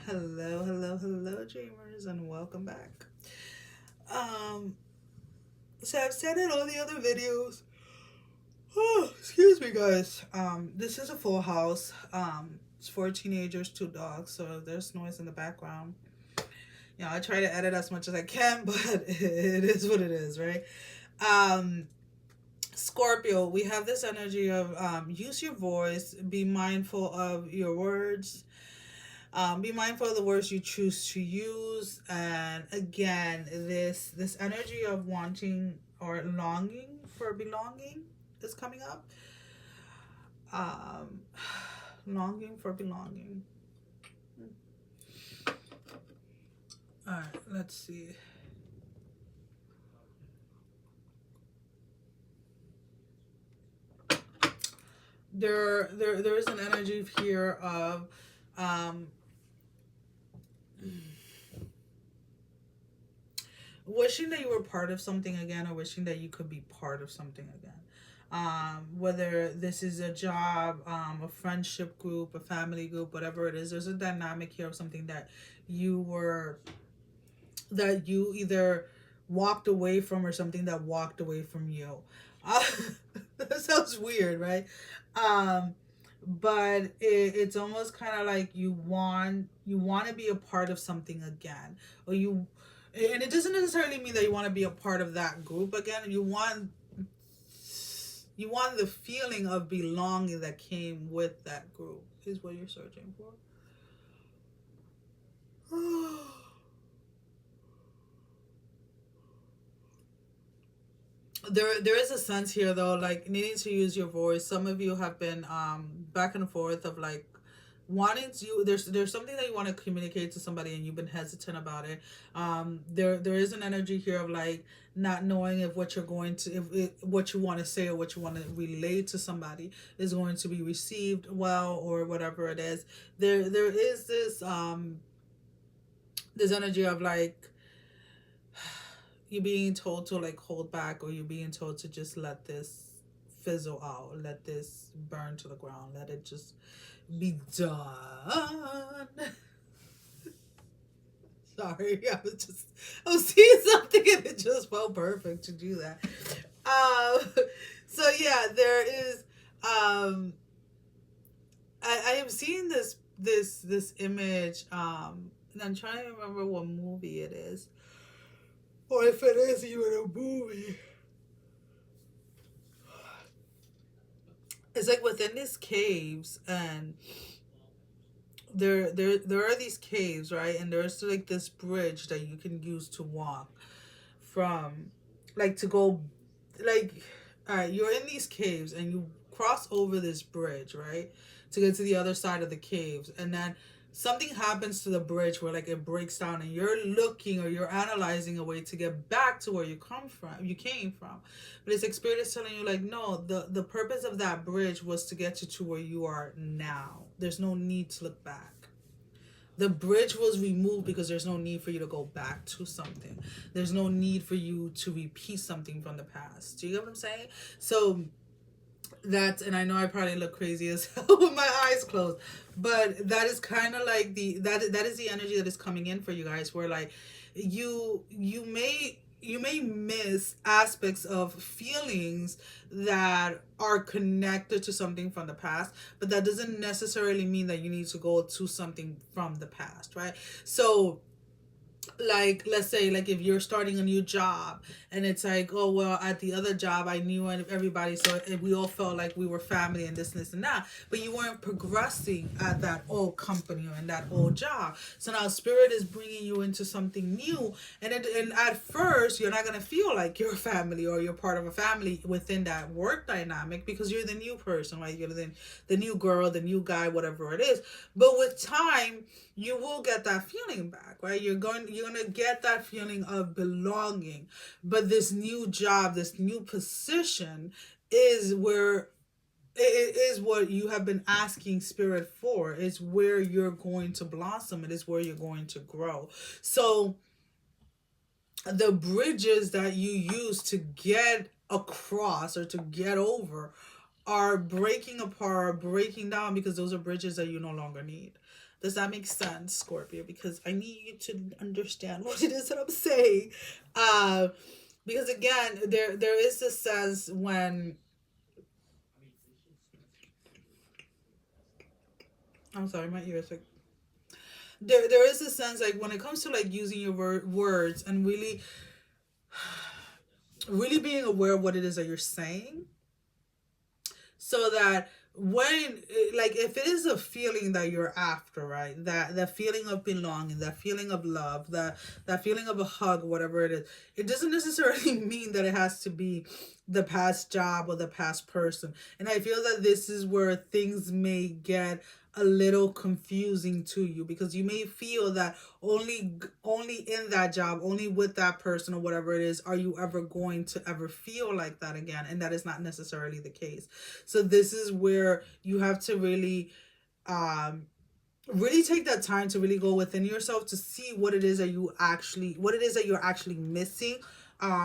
Hello, hello, hello, dreamers, and welcome back. Um, so I've said in all the other videos. Oh, excuse me, guys. This is a full house. It's four teenagers, two dogs. So if there's noise in the background, I try to edit as much as I can, but it is what it is, right? Um, Scorpio, we have this energy of use your voice, be mindful of your words. Be mindful of the words you choose to use, and again, this energy of wanting or longing for belonging is coming up. Um, Longing for belonging. All right, let's see. There is an energy here of um, wishing that you were part of something again, or wishing that you could be part of something again. Whether this is a job, a friendship group, a family group, whatever it is, there's a dynamic here of something you were that you either walked away from, or something that walked away from you. Uh, that sounds weird, right? Um, but it's almost kind of like you want to be a part of something again, or and it doesn't necessarily mean that you want to be a part of that group again. You want the feeling of belonging that came with that group is what you're searching for. There is a sense here though, like needing to use your voice. Some of you have been back and forth of like wanting to, there's something that you want to communicate to somebody and you've been hesitant about it. There is an energy here of like not knowing if what you're going to, what you want to say or what you want to relate to somebody is going to be received well, or whatever it is. There is this energy of like you being told to like hold back, or you being told to just let this fizzle out, let this burn to the ground, let it just be done. Sorry, I was seeing something and it just felt perfect to do that. So yeah, there is I am seeing this image, and I'm trying to remember what movie it is, or if it is even a movie. It's like within these caves, and there are these caves, right? And there's like this bridge that you can use to walk from, like to go, like, all right, you're in these caves and you cross over this bridge, right, to get to the other side of the caves, and then something happens to the bridge where like it breaks down, and you're looking or you're analyzing a way to get back to where you came from. But it's like spirit is telling you like, no, the purpose of that bridge was to get you to where you are now. There's no need to look back. The bridge was removed because there's no need for you to go back to something. There's no need for you to repeat something from the past. Do you get what I'm saying? So that's, and I know I probably look crazy as hell with my eyes closed, but that is kind of like that is the energy that is coming in for you guys, where like you may miss aspects of feelings that are connected to something from the past, but that doesn't necessarily mean that you need to go to something from the past, right? So like, let's say like if you're starting a new job and it's like, oh well, at the other job I knew everybody, so we all felt like we were family and this and that, but you weren't progressing at that old company or in that old job. So now spirit is bringing you into something new, and at first you're not going to feel like you're a family or you're part of a family within that work dynamic, because you're the new person, right? You're the new girl, the new guy, whatever it is. But with time you will get that feeling back, right? You're gonna get that feeling of belonging. But this new job, this new position is where it is what you have been asking spirit for. It's where you're going to blossom. It is where you're going to grow. So the bridges that you use to get across or to get over are breaking apart, breaking down, because those are bridges that you no longer need. Does that make sense, Scorpio? Because I need you to understand what it is that I'm saying. Uh, because again, there is this sense when, I'm sorry, my ears are, there is a sense like when it comes to like using your words and really being aware of what it is that you're saying, so that when, like, if it is a feeling that you're after, right, that feeling of belonging, that feeling of love, that feeling of a hug, whatever it is, it doesn't necessarily mean that it has to be the past job or the past person. And I feel that this is where things may get a little confusing to you, because you may feel that only in that job, only with that person or whatever it is, are you ever going to ever feel like that again, and that is not necessarily the case. So this is where you have to um really take that time to really go within yourself to see what it is that you're actually missing,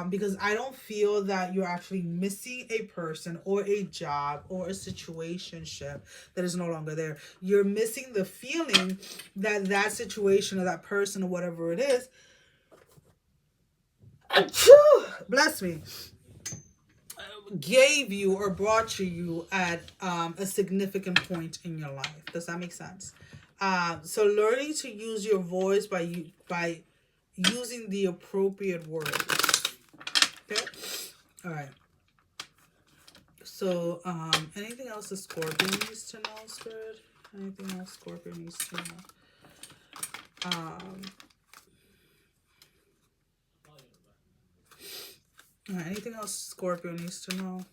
because I don't feel that you're actually missing a person or a job or a situationship that is no longer there. You're missing the feeling that that situation or that person or whatever it is, bless me, gave you or brought you at a significant point in your life. Does that make sense? So learning to use your voice by using the appropriate words. Okay. All right. So anything else the Scorpio needs to know, Spirit? Anything else Scorpio needs to know? Anything else Scorpio needs to know?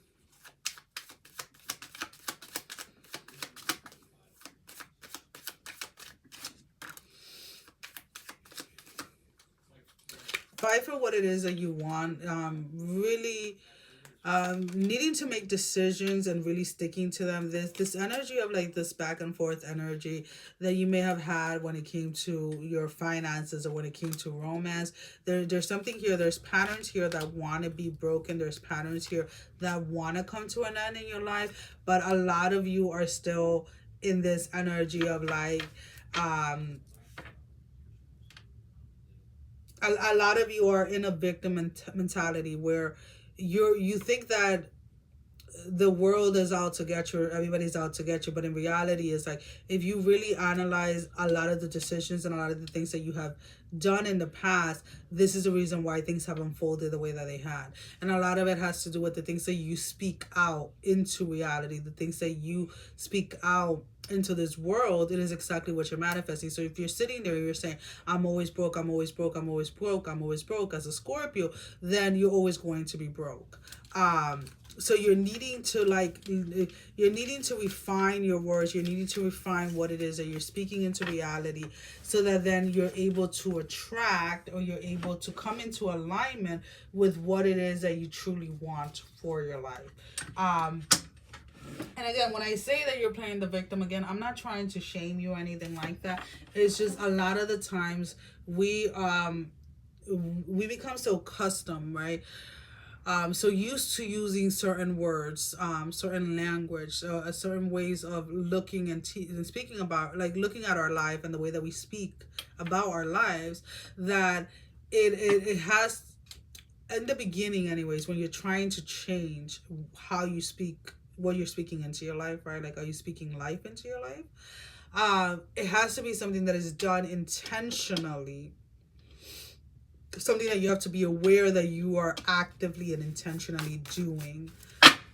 Fight for what it is that you want. Really needing to make decisions and really sticking to them. This energy of like this back and forth energy that you may have had when it came to your finances or when it came to romance. There's something here. There's patterns here that want to be broken. There's patterns here that want to come to an end in your life. But a lot of you are still in this energy of like, a lot of you are in a victim mentality where you think that the world is out to get you, everybody's out to get you, but in reality it's like, if you really analyze a lot of the decisions and a lot of the things that you have done in the past, this is the reason why things have unfolded the way that they had. And a lot of it has to do with the things that you speak out into reality, the things that you speak out into this world. It is exactly what you're manifesting. So if you're sitting there, you're saying, I'm always broke, I'm always broke, I'm always broke, I'm always broke as a Scorpio, then you're always going to be broke. So you're needing to refine your words. You're needing to refine what it is that you're speaking into reality, so that then you're able to attract, or you're able to come into alignment with what it is that you truly want for your life. And again, when I say that you're playing the victim, again, I'm not trying to shame you or anything like that. It's just a lot of the times we become so accustomed, right? So used to using certain words, certain language, certain ways of looking and speaking about, like looking at our life and the way that we speak about our lives, that it has, in the beginning anyways, when you're trying to change how you speak, what you're speaking into your life, right? Like, are you speaking life into your life? It has to be something that is done intentionally, something that you have to be aware that you are actively and intentionally doing,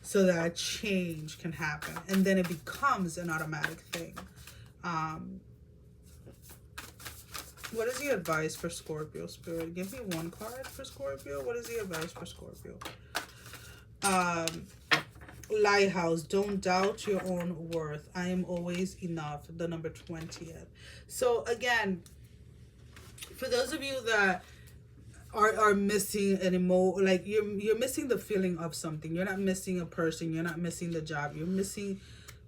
so that change can happen, and then it becomes an automatic thing. What is the advice for Scorpio, Spirit? Give me one card for Scorpio. What is the advice for Scorpio? Lighthouse, don't doubt your own worth. I am always enough. The number 20th. So again, for those of you that are missing an like you're missing the feeling of something. You're not missing a person. You're not missing the job. You're missing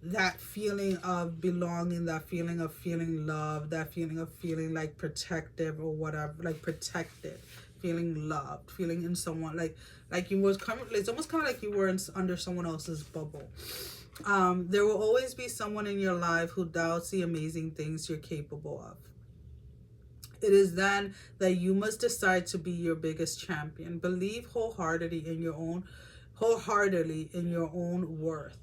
that feeling of belonging, that feeling of feeling loved, that feeling of feeling like protective or whatever, like protected, feeling loved, feeling in someone like you was coming. It's almost kind of like you were under someone else's bubble. There will always be someone in your life who doubts the amazing things you're capable of. It is then that you must decide to be your biggest champion. Believe wholeheartedly in your own worth,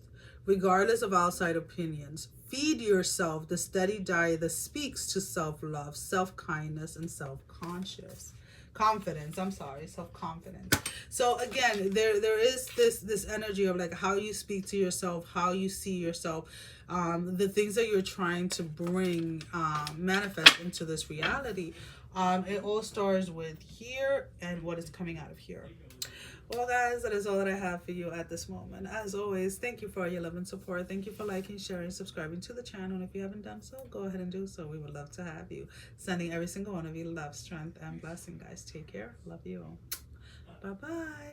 regardless of outside opinions. Feed yourself the steady diet that speaks to self-love, self-kindness, and self-conscious confidence. I'm sorry, self-confidence. So again, there is this energy of like how you speak to yourself, how you see yourself, the things that you're trying to bring manifest into this reality. It all starts with here and what is coming out of here. Well, guys, that is all that I have for you at this moment. As always, thank you for your love and support. Thank you for liking, sharing, subscribing to the channel. And if you haven't done so, go ahead and do so. We would love to have you. Sending every single one of you love, strength, and blessing, guys. Take care. Love you all. Bye-bye.